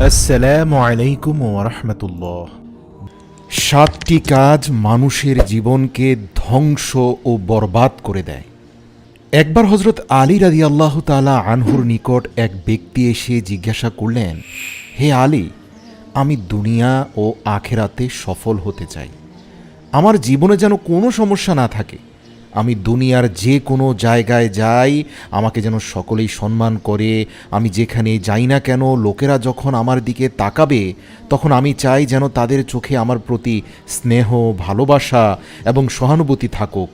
আসসালামু আলাইকুম ওয়া রাহমাতুল্লাহ। 7টি কাজ মানুষের জীবনকে ধ্বংস ও বরবাদ করে দেয়। একবার হযরত আলী রাদিয়াল্লাহু তাআলা আনহুর নিকট এক ব্যক্তি এসে জিজ্ঞাসা করলেন, হে আলী, আমি দুনিয়া ও আখিরাতে সফল হতে চাই। আমার জীবনে যেন কোনো সমস্যা না থাকে। আমি দুনিয়ার যে কোনো জায়গায় যাই, আমাকে যেন সকলেই সম্মান করে। আমি যেখানে যাই না কেন, লোকেরা যখন আমার দিকে তাকাবে, তখন আমি চাই যেন তাদের চোখে আমার প্রতি স্নেহ, ভালোবাসা এবং সহানুভূতি থাকুক।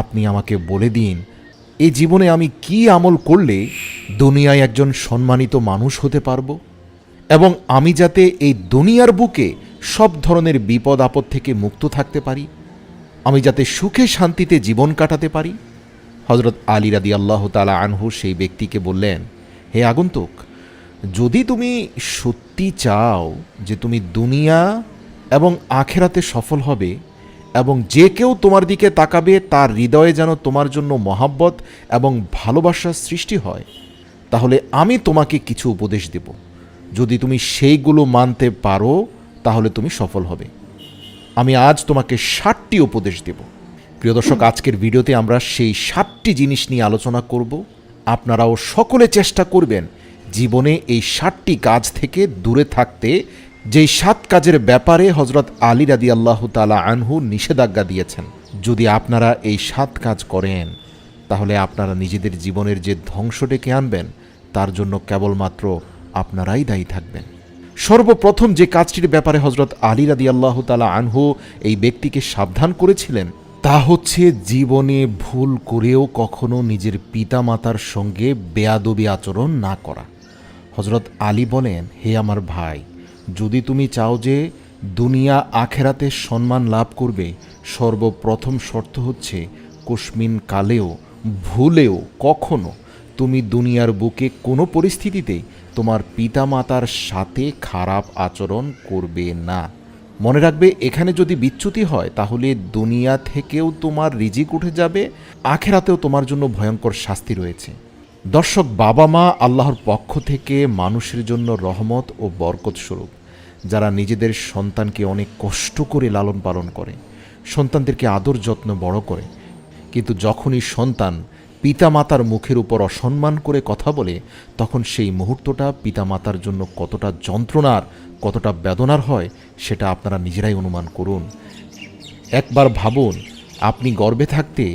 আপনি আমাকে বলে দিন, এই জীবনে আমি কি আমল করলে দুনিয়ায় একজন সম্মানিত মানুষ হতে পারবো, এবং আমি যাতে এই দুনিয়ার বুকে সব ধরনের বিপদ আপদ থেকে মুক্ত থাকতে পারি, আমি যাতে সুখে শান্তিতে জীবন কাটাতে পারি। হযরত আলী রাদিয়াল্লাহু তাআলা আনহু সেই ব্যক্তিকে বললেন, হে আগন্তুক, যদি তুমি সত্যি চাও যে তুমি দুনিয়া এবং আখিরাতে সফল হবে এবং যে কেউ তোমার দিকে তাকাবে তার হৃদয়ে যেন তোমার জন্য মহাব্বত এবং ভালোবাসার সৃষ্টি হয়, তাহলে আমি তোমাকে কিছু উপদেশ দেব। যদি তুমি সেইগুলো মানতে পারো তাহলে তুমি সফল হবে। আমি আজ তোমাকে 7টি উপদেশ দেব। প্রিয় দর্শক, আজকের ভিডিওতে আমরা সেই 7টি জিনিস নিয়ে আলোচনা করব। আপনারাও সকলে চেষ্টা করবেন জীবনে এই 7টি কাজ থেকে দূরে থাকতে, যেই 7 কাজের ব্যাপারে হযরত আলী রাদিয়াল্লাহু তাআলা আনহু নিষেধাজ্ঞা দিয়েছেন। যদি আপনারা এই 7 কাজ করেন, তাহলে আপনারা নিজেদের জীবনের যে ধ্বংস ডেকে আনবেন তার জন্য কেবলমাত্র আপনারাই দায়ী থাকবেন। সর্বপ্রথম যে কাজটির ব্যাপারে হযরত আলী রাদিয়াল্লাহু তাআলা আনহু এই ব্যক্তিকে সাবধান করেছিলেন, তা হচ্ছে জীবনে ভুল করেও কখনো নিজের পিতামাতার সঙ্গে বেয়াদবি আচরণ না করা। হযরত আলী বলেন, হে আমার ভাই, যদি তুমি চাও যে দুনিয়া আখেরাতে সম্মান লাভ করবে, সর্বপ্রথম শর্ত হচ্ছে কুসমিন কালেও ভুলেও কখনো তুমি দুনিয়ার বুকে কোনো পরিস্থিতিতেই তোমার পিতামাতার সাথে খারাপ আচরণ করবে না। মনে রাখবে, এখানে যদি বিচ্যুতি হয় তাহলে দুনিয়া থেকেও তোমার রিজিক উঠে যাবে, আখেরাতেও তোমার জন্য ভয়ঙ্কর শাস্তি রয়েছে। দর্শক, বাবা মা আল্লাহর পক্ষ থেকে মানুষের জন্য রহমত ও বরকত স্বরূপ। যারা নিজেদের সন্তানকে অনেক কষ্ট করে লালন পালন করে, সন্তানদেরকে আদর যত্ন বড় করে, কিন্তু যখনই সন্তান পিতামাতার মুখের উপর অসম্মান করে কথা বলে, তখন সেই মুহূর্তটা পিতামাতার জন্য কতটা যন্ত্রণার, কতটা বেদনার হয় সেটা আপনারা নিজেরাই অনুমান করুন। একবার ভাবুন, আপনি গর্ভে থাকতে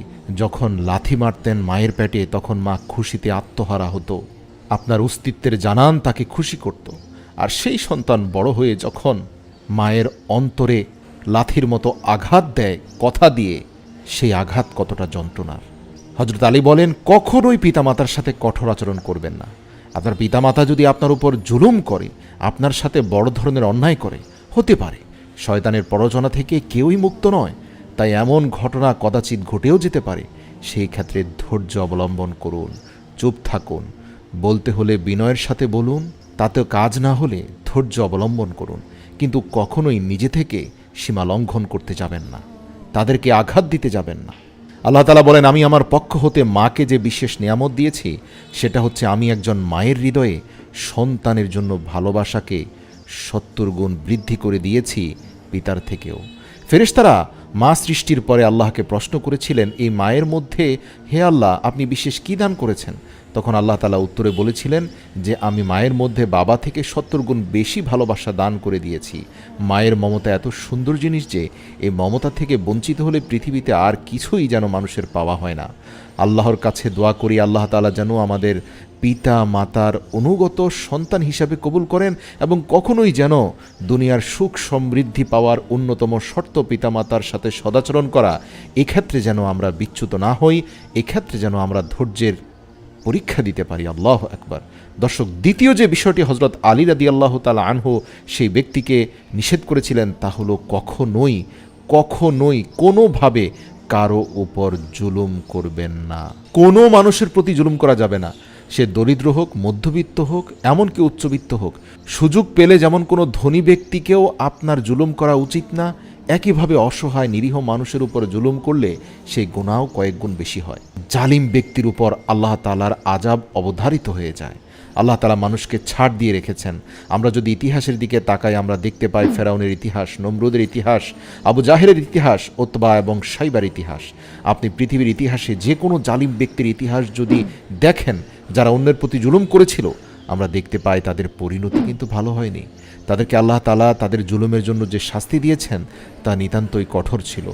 যখন লাথি মারতেন মায়ের পেটে, তখন মা খুশিতে আত্মহারা হতো, আপনার অস্তিত্বের জানান তাকে খুশি করত। আর সেই সন্তান বড় হয়ে যখন মায়ের অন্তরে লাথির মতো আঘাত দেয় কথা দিয়ে, সেই আঘাত কতটা যন্ত্রণার। হযরত আলী বলেন, কখনোই পিতামাতার সাথে কঠোর আচরণ করবেন না। আপনার পিতামাতা যদি আপনার উপর জুলুম করে, আপনার সাথে বড় ধরনের অন্যায় করে, হতে পারে শয়তানের প্ররোচনা থেকে কেউই মুক্ত নয়, তাই এমন ঘটনা কদাচিৎ ঘটেও যেতে পারে। সেই ক্ষেত্রে ধৈর্য অবলম্বন করুন, চুপ থাকুন, বলতে হলে বিনয়ের সাথে বলুন, তাতেও কাজ না হলে ধৈর্য অবলম্বন করুন, কিন্তু কখনোই নিজে থেকে সীমা লঙ্ঘন করতে যাবেন না, তাদেরকে আঘাত দিতে যাবেন না। আল্লাহ তাআলা বলেন, আমি আমার পক্ষ হতে মাকে যে বিশেষ নিয়ামত দিয়েছি, সেটা হচ্ছে আমি একজন মায়ের হৃদয়ে সন্তানের জন্য ভালোবাসাকে 70 গুণ বৃদ্ধি করে দিয়েছি পিতার থেকেও। ফেরেশতারা মা সৃষ্টির পরে আল্লাহকে প্রশ্ন করেছিলেন, এই মায়ের মধ্যে হে আল্লাহ আপনি বিশেষ কী দান করেছেন? তখন আল্লাহ তাআলা উত্তরে বলেছিলেন যে আমি মায়ের মধ্যে বাবা থেকে 70 গুণ বেশি ভালোবাসা দান করে দিয়েছি। মায়ের মমতা এত সুন্দর জিনিস যে এই মমতা থেকে বঞ্চিত হলে পৃথিবীতে আর কিছুই যেন মানুষের পাওয়া হয় না। আল্লাহর কাছে দোয়া করি, আল্লাহ তাআলা যেন আমাদের পিতা মাতার অনুগত সন্তান হিসাবে কবুল করেন, এবং কখনোই যেন দুনিয়ার সুখ সমৃদ্ধি পাওয়ার অন্যতম শর্ত পিতামাতার সাথে সদাচরণ করা, এক্ষেত্রে যেন আমরা বিচ্যুত না হই, এক্ষেত্রে যেন আমরা ধৈর্যের পরীক্ষা দিতে পারি। আল্লাহু আকবার। দর্শক, দ্বিতীয় যে বিষয়টি হযরত আলী রাদিয়াল্লাহু তাআলা আনহু সেই ব্যক্তিকে নিষেধ করেছিলেন, তা হলো কখনোই কোনোভাবে কারো উপর জুলুম করবেন না। কোনো মানুষের প্রতি জুলুম করা যাবে না, সে দরিদ্র হোক, মধ্যবিত্ত হোক, এমনকি উচ্চবিত্ত হোক। সুযোগ পেলে যেমন কোনো ধনী ব্যক্তিকেও আপনার জুলুম করা উচিত না, একইভাবে অসহায় নিরীহ মানুষের উপর জুলুম করলে সেই গুনাহ কয়েক গুণ বেশি হয়। জালিম ব্যক্তির উপর আল্লাহ তাআলার আযাব অবধারিত হয়ে যায়। আল্লাহ তাআলা মানুষকে ছাড় দিয়ে রেখেছেন। আমরা যদি ইতিহাসের দিকে তাকাই, আমরা দেখতে পাই ফেরাউনের ইতিহাস, নমরুদের ইতিহাস, আবু জাহেলের ইতিহাস, উতবা এবং সাইবার ইতিহাস। আপনি পৃথিবীর ইতিহাসে যে কোনো জালিম ব্যক্তির ইতিহাস যদি দেখেন, যারা অন্যের প্রতি জুলুম করেছিল, আমরা দেখতে পাই তাদের পরিণতি কিন্তু ভালো হয়নি। তাদেরকে আল্লাহ তাআলা তাদের জুলুমের জন্য যে শাস্তি দিয়েছেন তা নিতান্তই কঠোর ছিল।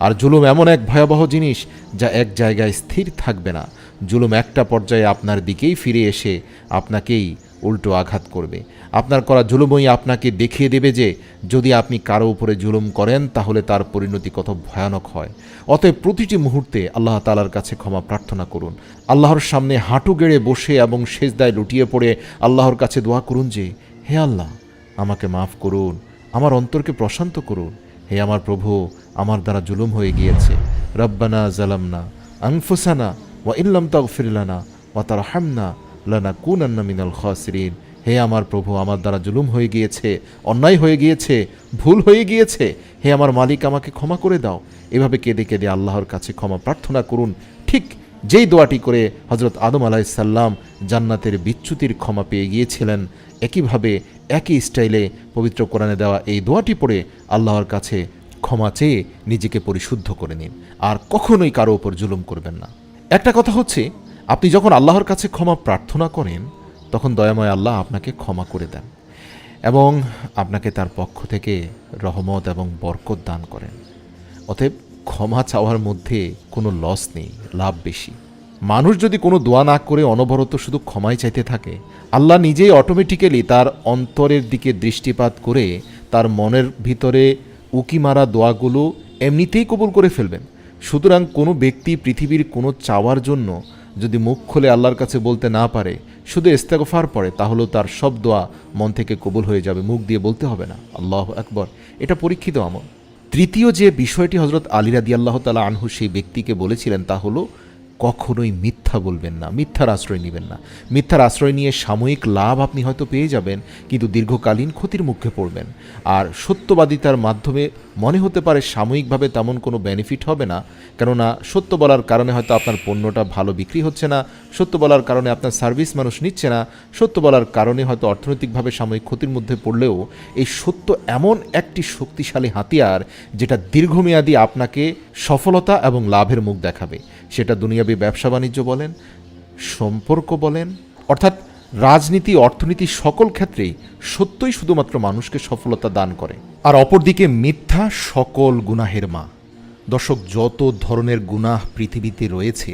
আর জুলুম এমন এক ভয়াবহ জিনিস যা এক জায়গায় স্থির থাকবে না। জুলুম একটা পর্যায়ে আপনার দিকেই ফিরে এসে আপনাকেই উল্টো আঘাত করবে। আপনার করা জুলুমই আপনাকে দেখিয়ে দেবে যে যদি আপনি কারো উপরে জুলুম করেন তাহলে তার পরিণতি কত ভয়ানক হয়। অতএব প্রতিটি মুহূর্তে আল্লাহ তাআলার কাছে ক্ষমা প্রার্থনা করুন। আল্লাহর সামনে হাঁটু গেড়ে বসে এবং সেজদায় লুটিয়ে পড়ে আল্লাহর কাছে দোয়া করুন যে, হে আল্লাহ, আমাকে মাফ করুন, আমার অন্তরকে প্রশান্ত করুন। হে আমার প্রভু, আমার দ্বারা জুলুম হয়ে গিয়েছে। রব্বানা জালামনা আনফুসানা ওয়া ইল্লাম তাগফির লানা ওয়া তারহামনা লানাকুনান্না মিনাল খাসিরিন। হে আমার প্রভু, আমার দ্বারা জুলুম হয়ে গিয়েছে, অন্যায় হয়ে গিয়েছে, ভুল হয়ে গিয়েছে। হে আমার মালিক, আমাকে ক্ষমা করে দাও। এভাবে কেঁদে কেঁদে আল্লাহর কাছে ক্ষমা প্রার্থনা করুন। ঠিক যেই দোয়াটি করে হযরত আদম আলাইহিস সালাম জান্নাতের বিচ্যুতির ক্ষমা পেয়ে গিয়েছিলেন, একইভাবে একই স্টাইলে পবিত্র কোরআনে দেওয়া এই দোয়াটি পড়ে আল্লাহর কাছে ক্ষমা চেয়ে নিজেকে পরিশুদ্ধ করে নিন। আর কখনোই কারো উপর জুলুম করবেন না। একটা কথা হচ্ছে, আপনি যখন আল্লাহর কাছে ক্ষমা প্রার্থনা করেন তখন দয়াময় আল্লাহ আপনাকে ক্ষমা করে দেন এবং আপনাকে তার পক্ষ থেকে রহমত এবং বরকত দান করেন। অতএব ক্ষমা চাওয়ার মধ্যে কোনো লস নেই, লাভ বেশি। মানুষ যদি কোনো দোয়া না করে অনবরত শুধু ক্ষমাই চাইতে থাকে, আল্লাহ নিজেই অটোমেটিক্যালি তার অন্তরের দিকে দৃষ্টিপাত করে তার মনের ভিতরে উকি মারা দোয়াগুলো এমনিতেই কবুল করে ফেলবেন। সুতরাং কোনো ব্যক্তি পৃথিবীর কোনো চাওয়ার জন্য যদি মুখ খুলে আল্লাহর কাছে বলতে না পারে, শুধু ইস্তেগফার পড়ে, তাহলেও তার সব দোয়া মন থেকে কবুল হয়ে যাবে, মুখ দিয়ে বলতে হবে না। আল্লাহু আকবার। এটা পরীক্ষিত আমল। তৃতীয় যে বিষয়টি হযরত আলী রাদিয়াল্লাহু তাআলা আনহু সেই ব্যক্তিকে বলেছিলেন তা হলো কখনোই মিথ্যা বলবেন না, মিথ্যার আশ্রয় নেবেন না। মিথ্যার আশ্রয় নিয়ে সাময়িক লাভ আপনি হয়তো পেয়ে যাবেন, কিন্তু দীর্ঘকালীন ক্ষতির মুখে পড়বেন। আর সত্যবাদিতার মাধ্যমে মনে হতে পারে সাময়িকভাবে তেমন কোনো বেনিফিট হবে না, কেননা সত্য বলার কারণে হয়তো আপনার পণ্যটা ভালো বিক্রি হচ্ছে না, সত্য বলার কারণে আপনার সার্ভিস মানুষ নিচ্ছে না, সত্য বলার কারণে হয়তো অর্থনৈতিকভাবে সাময়িক ক্ষতির মধ্যে পড়লেও এই সত্য এমন একটি শক্তিশালী হাতিয়ার যেটা দীর্ঘমেয়াদী আপনাকে সফলতা এবং লাভের মুখ দেখাবে। সেটা দুনিয়াবী ব্যবসা বাণিজ্য বলেন, সম্পর্ক বলেন, অর্থাৎ রাজনীতি, অর্থনীতি, সকল ক্ষেত্রেই সত্যই শুধুমাত্র মানুষকে সফলতা দান করে। আর অপরদিকে মিথ্যা সকল গুনাহের মা। দর্শক, যত ধরনের গুনাহ পৃথিবীতে রয়েছে,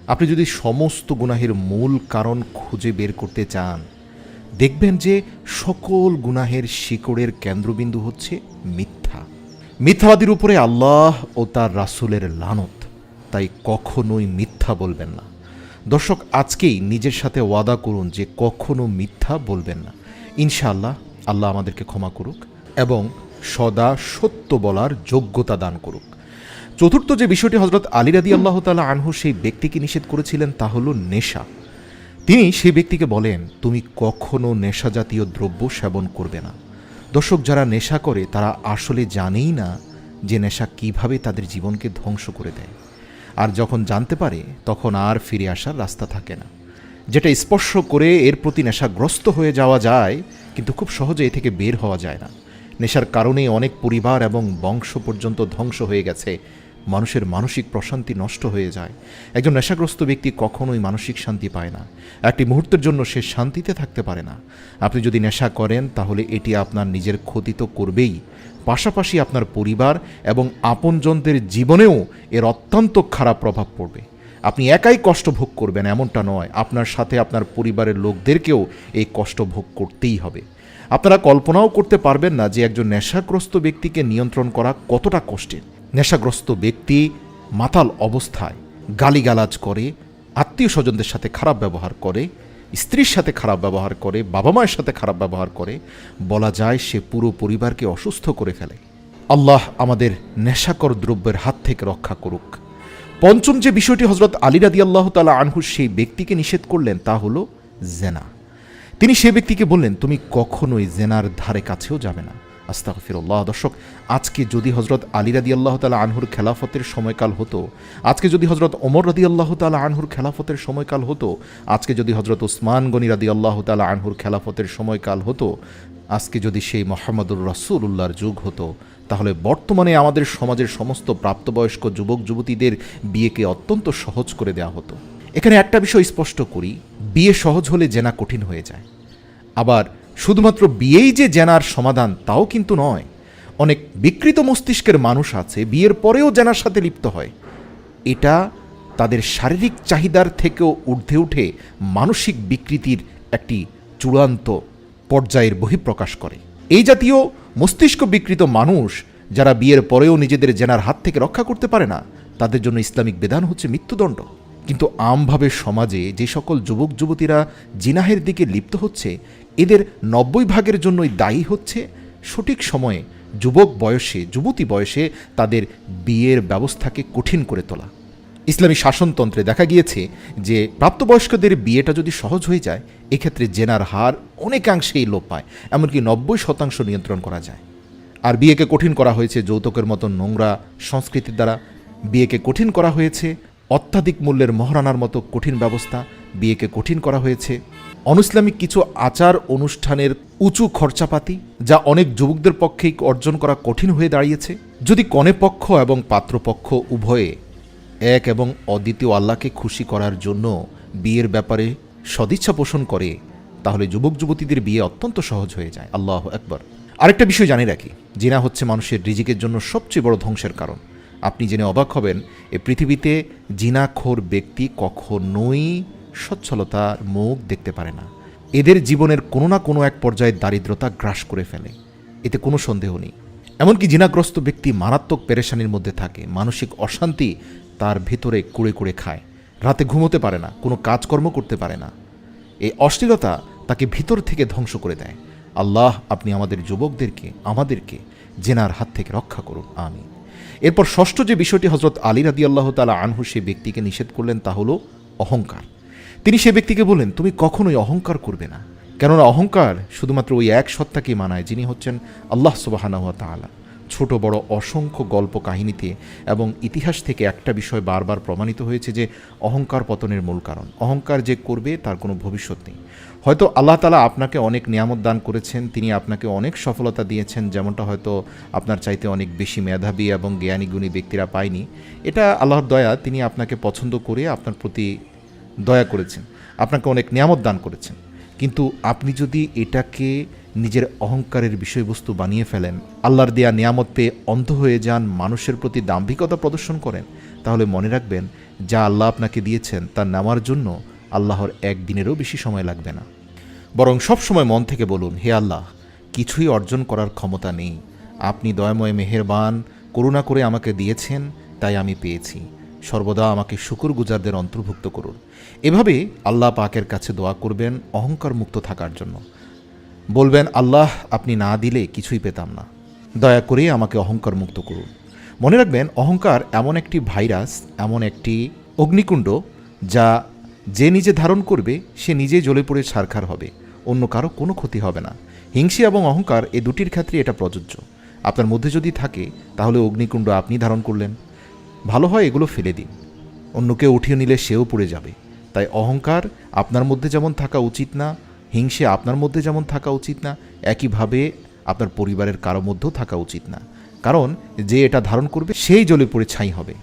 আপনি যদি সমস্ত গুনাহের মূল কারণ খুঁজে বের করতে চান, দেখবেন যে সকল গুনাহের শিকড়ের কেন্দ্রবিন্দু হচ্ছে মিথ্যা। মিথ্যাবাদীর উপরে আল্লাহ ও তার রাসূলের লানত। তাই কখনোই মিথ্যা বলবেন না। দর্শক, আজকেই নিজের সাথে ওয়াদা করুন যে কখনো মিথ্যা বলবেন না। ইনশাআল্লাহ আল্লাহ আমাদেরকে ক্ষমা করুক এবং সদা সত্য বলার যোগ্যতা দান করুক। চতুর্থ যে বিষয়টি হযরত আলী রাদিয়াল্লাহু তাআলা আনহু সেই ব্যক্তিকে নিষেধ করেছিলেন তা হলো নেশা। তিনি সেই ব্যক্তিকে বলেন, তুমি কখনো নেশা জাতীয় দ্রব্য সেবন করবে না। দর্শক, যারা নেশা করে তারা আসলে জানেই না যে নেশা কিভাবে তাদের জীবনকে ধ্বংস করে দেয়। আর যখন জানতে পারে তখন আর ফিরে আসার রাস্তা থাকে না। যেটা স্পর্শ করে এর প্রতি নেশাগ্রস্ত হয়ে যাওয়া যায়, কিন্তু খুব সহজে এ থেকে বের হওয়া যায় না। নেশার কারণে অনেক পরিবার এবং বংশ পর্যন্ত ধ্বংস হয়ে গেছে। মানুষের মানসিক প্রশান্তি নষ্ট হয়ে যায়। একজন নেশাগ্রস্ত ব্যক্তি কখনোই মানসিক শান্তি পায় না। একটি মুহূর্তের জন্য সে শান্তিতে থাকতে পারে না। আপনি যদি নেশা করেন তাহলে এটি আপনার নিজের ক্ষতি তো করবেই, পাশাপাশি আপনার পরিবার এবং আপনজনদের জীবনেও এর অত্যন্ত খারাপ প্রভাব পড়বে। আপনি একাই কষ্ট ভোগ করবেন এমনটা নয়, আপনার সাথে আপনার পরিবারের লোকদেরকেও এই কষ্ট ভোগ করতেই হবে। আপনারা কল্পনাও করতে পারবেন না যে একজন নেশাগ্রস্ত ব্যক্তিকে নিয়ন্ত্রণ করা কতটা কষ্টের। নেশাগ্রস্ত ব্যক্তি মাতাল অবস্থায় গালিগালাজ করে, আত্মীয় স্বজনদের সাথে খারাপ ব্যবহার করে, স্ত্রীর সাথে খারাপ ব্যবহার করে, বাবা মায়ের সাথে খারাপ ব্যবহার করে, বলা যায় সে পুরো পরিবারকে অসুস্থ করে ফেলে। আল্লাহ আমাদের নেশাকর দ্রব্যের হাত থেকে রক্ষা করুক। পঞ্চম যে বিষয়টি হযরত আলী রাদিয়াল্লাহু তাআলা আনহু সেই ব্যক্তিকে নিষেধ করলেন তা হলো জেনা। তিনি সেই ব্যক্তিকে বললেন, তুমি কখনোই জেনার ধারে কাছেও যাবে না। আস্তাগফিরুল্লাহ। দর্শক, আজকে যদি হজরত আলী রাদিয়াল্লাহু তাআলা আনহুর খেলাফতের সময়কাল হতো, আজকে যদি হজরত ওমর রাদিয়াল্লাহু তাআলা আনহুর খেলাফতের সময়কাল হতো, আজকে যদি হজরত উসমান গনি রাদিয়াল্লাহু তাআলা আনহুর খেলাফতের সময়কাল হতো, আজকে যদি সেই মুহাম্মদুর রাসূলুল্লাহর যুগ হতো, তাহলে বর্তমানে আমাদের সমাজের সমস্ত প্রাপ্তবয়স্ক যুবক যুবতীদের বিয়েকে অত্যন্ত সহজ করে দেওয়া হতো। এখানে একটা বিষয় স্পষ্ট করি, বিয়ে সহজ হলে জেনা কঠিন হয়ে যায়। আবার শুধুমাত্র বিয়েই যে জেনার সমাধান তাও কিন্তু নয়। অনেক বিকৃত মস্তিষ্কের মানুষ আছে বিয়ের পরেও জেনার সাথে লিপ্ত হয়। এটা তাদের শারীরিক চাহিদার থেকেও ঊর্ধ্বে উঠে মানসিক বিকৃতির একটি চূড়ান্ত পর্যায়ের বহিঃপ্রকাশ করে। এই জাতীয় মস্তিষ্ক বিকৃত মানুষ যারা বিয়ের পরেও নিজেদের জেনার হাত থেকে রক্ষা করতে পারে না, তাদের জন্য ইসলামিক বিধান হচ্ছে মৃত্যুদণ্ড। কিন্তু আমভাবে সমাজে যে সকল যুবক যুবতীরা জিনাহের দিকে লিপ্ত হচ্ছে, এদের 90% জন্যই দায়ী হচ্ছে সঠিক সময়ে যুবতী বয়সে তাদের বিয়ের ব্যবস্থাকে কঠিন করে তোলা। ইসলামী শাসনতন্ত্রে দেখা গিয়েছে যে প্রাপ্তবয়স্কদের বিয়েটা যদি সহজ হয়ে যায়, এক্ষেত্রে জেনার হার অনেকাংশেই লোপ পায়, এমনকি 90% নিয়ন্ত্রণ করা যায়। আর বিয়েকে কঠিন করা হয়েছে যৌতুকের মতো নোংরা সংস্কৃতির দ্বারা, বিয়েকে কঠিন করা হয়েছে অত্যাধিক মূল্যের মহারানার মতো কঠিন ব্যবস্থা, বিয়েকে কঠিন করা হয়েছে অনইসলামিক কিছু আচার অনুষ্ঠানের উঁচু খরচাপাতি, যা অনেক যুবকদের পক্ষেই অর্জন করা কঠিন হয়ে দাঁড়িয়েছে। যদি কনে পক্ষ এবং পাত্রপক্ষ উভয়ে এক এবং অদ্বিতীয় আল্লাহকে খুশি করার জন্য বিয়ের ব্যাপারে সদিচ্ছা পোষণ করে, তাহলে যুবক যুবতীদের বিয়ে অত্যন্ত সহজ হয়ে যায়। আল্লাহু আকবার। আরেকটা বিষয় জানিয়ে রাখি, জিনা হচ্ছে মানুষের রিজিকের জন্য সবচেয়ে বড় ধ্বংসের কারণ। আপনি জেনে অবাক হবেন, এ পৃথিবীতে জিনাখোর ব্যক্তি কখনোই সচ্ছলতার মুখ দেখতে পারে না। এদের জীবনের কোনো না কোনো এক পর্যায়ে দারিদ্রতা গ্রাস করে ফেলে, এতে কোনো সন্দেহ নেই। এমনকি জিনাগ্রস্ত ব্যক্তি মারাত্মক পেরেশানির মধ্যে থাকে, মানসিক অশান্তি তার ভেতরে কুড়ে কুড়ে খায়, রাতে ঘুমোতে পারে না, কোনো কাজকর্ম করতে পারে না। এই অশ্লীলতা তাকে ভিতর থেকে ধ্বংস করে দেয়। আল্লাহ আপনি আমাদের যুবকদেরকে, আমাদেরকে জেনার হাত থেকে রক্ষা করুন, আমিন। এরপর ষষ্ঠ যে বিষয়টি হজরত আলী রাদিয়াল্লাহু তাআলা আনহু সে ব্যক্তিকে নিষেধ করলেন তা হলো অহংকার। তিনি সে ব্যক্তিকে বললেন, তুমি কখনোই অহংকার করবে না, কেননা অহংকার শুধুমাত্র ওই এক সত্তাকে মানায় যিনি হচ্ছেন আল্লাহ সুবহানাহু ওয়া তাআলা। ছোট বড় অসংখ্য গল্প কাহিনীতে এবং ইতিহাস থেকে একটা বিষয় বারবার প্রমাণিত হয়েছে যে অহংকার পতনের মূল কারণ। অহংকার যে করবে তার কোনো ভবিষ্যৎ নেই। হয়তো আল্লাহ তাআলা আপনাকে অনেক নিয়ামত দান করেছেন, তিনি আপনাকে অনেক সফলতা দিয়েছেন, যেমনটা হয়তো আপনার চাইতে অনেক বেশি মেধাবী এবং জ্ঞানী গুণী ব্যক্তিরা পায়নি। এটা আল্লাহর দয়া, তিনি আপনাকে পছন্দ করে আপনার প্রতি দয়া করেছেন, আপনাকে অনেক নিয়ামত দান করেছেন। কিন্তু আপনি যদি এটাকে নিজের অহংকারের বিষয়বস্তু বানিয়ে ফেলেন, আল্লাহর দেয়া নিয়ামত পেয়ে অন্ধ হয়ে যান, মানুষের প্রতি দাম্ভিকতা প্রদর্শন করেন, তাহলে মনে রাখবেন যা আল্লাহ আপনাকে দিয়েছেন তা নেওয়ার জন্য আল্লাহর একদিনেরও বেশি সময় লাগবে না। বরং সবসময় মন থেকে বলুন, হে আল্লাহ, কিছুই অর্জন করার ক্ষমতা নেই, আপনি দয়াময় মেহেরবান, করুণা করে আমাকে দিয়েছেন, তাই আমি পেয়েছি। সর্বদা আমাকে শুকরগুজারদের অন্তর্ভুক্ত করুন। এভাবে আল্লাহ পাকের কাছে দোয়া করবেন অহংকার মুক্ত থাকার জন্য। বলবেন, আল্লাহ আপনি না দিলে কিছুই পেতাম না, দয়া করে আমাকে অহংকার মুক্ত করুন। মনে রাখবেন, অহংকার এমন একটি ভাইরাস, এমন একটি অগ্নিকুণ্ড, যা যে নিজে ধারণ করবে সে নিজেই জ্বলে পড়ে ছারখার হবে, অন্য কারো কোনো ক্ষতি হবে না। হিংসা এবং অহংকার এই দুটির ক্ষেত্রে এটা প্রযোজ্য। আপনার মধ্যে যদি থাকে তাহলে অগ্নিকুণ্ড আপনি ধারণ করলেন। ভালো হয় এগুলো ফেলে দিন, অন্যকে উঠিয়ে নিলে সেও পড়ে যাবে। তাই অহংকার আপনার মধ্যে যেমন থাকা উচিত না, হিংসে আপনার মধ্যে যেমন থাকা উচিত না, একইভাবে আপনার পরিবারের কারো মধ্যেও থাকা উচিত না। কারণ যে এটা ধারণ করবে সেই জ্বলে পড়ে ছাই হবে।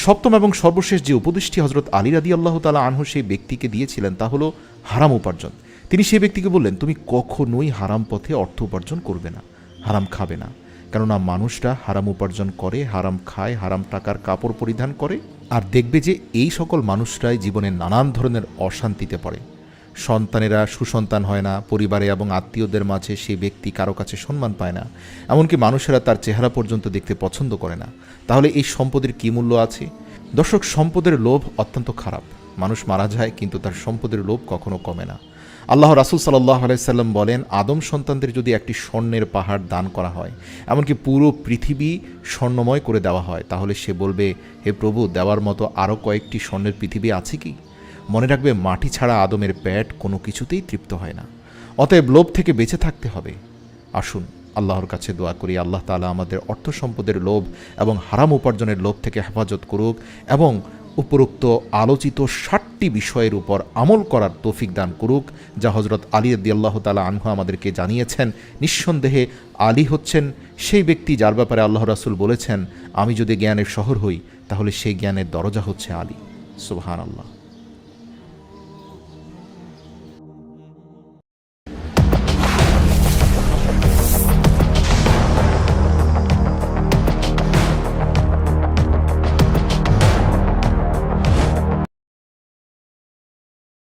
সপ্তম এবং সর্বশেষ যে উপদেশটি হজরত আলী রাদিয়াল্লাহু তাআলা আনহু সেই ব্যক্তিকে দিয়েছিলেন তা হলো হারাম উপার্জন। তিনি সেই ব্যক্তিকে বললেন, তুমি কখনোই হারাম পথে অর্থ উপার্জন করবে না, হারাম খাবে না। কেননা মানুষরা হারাম উপার্জন করে, হারাম খায়, হারাম টাকার কাপড় পরিধান করে, আর দেখবে যে এই সকল মানুষরাই জীবনে নানান ধরনের অশান্তিতে পড়ে। সন্তানেরা সুসন্তান হয় না, পরিবারে এবং আত্মীয়দের মাঝে সেই ব্যক্তি কারো কাছে সম্মান পায় না, এমনকি মানুষেরা তার চেহারা পর্যন্ত দেখতে পছন্দ করে না। তাহলে এই সম্পদের কী মূল্য আছে? দর্শক, সম্পদের লোভ অত্যন্ত খারাপ। মানুষ মারা যায় কিন্তু তার সম্পদের লোভ কখনো কমে না। আল্লাহ রাসূল সাল্লাল্লাহু আলাইহি সাল্লাম বলেন, আদম সন্তানদের যদি একটি স্বর্ণের পাহাড় দান করা হয়, এমনকি পুরো পৃথিবী স্বর্ণময় করে দেওয়া হয়, তাহলে সে বলবে, হে প্রভু, দেওয়ার মতো আরও কয়েকটি স্বর্ণের পৃথিবী আছে কি? মনে রাখবে, মাটি ছাড়া আদমের পেট কোনো কিছুতেই তৃপ্ত হয় না। অতএব লোভ থেকে বেঁচে থাকতে হবে। আসুন আল্লাহর কাছে দোয়া করি আল্লাহ তাআলা আমাদের অর্থ সম্পদের লোভ এবং হারাম উপার্জনের লোভ থেকে হেফাজত করুক এবং উপরোক্ত আলোচিত 60টি বিষয়ের উপর আমল করার তৌফিক দান করুক, যা হজরত আলী রাদিয়াল্লাহু তাআলা আনহু আমাদেরকে জানিয়েছেন। নিঃসন্দেহে আলী হচ্ছেন সেই ব্যক্তি যার ব্যাপারে আল্লাহ রাসূল বলেছেন, আমি যদি জ্ঞানের শহর হই তাহলে সেই জ্ঞানের দরজা হচ্ছে আলী। সুবহানাল্লাহ।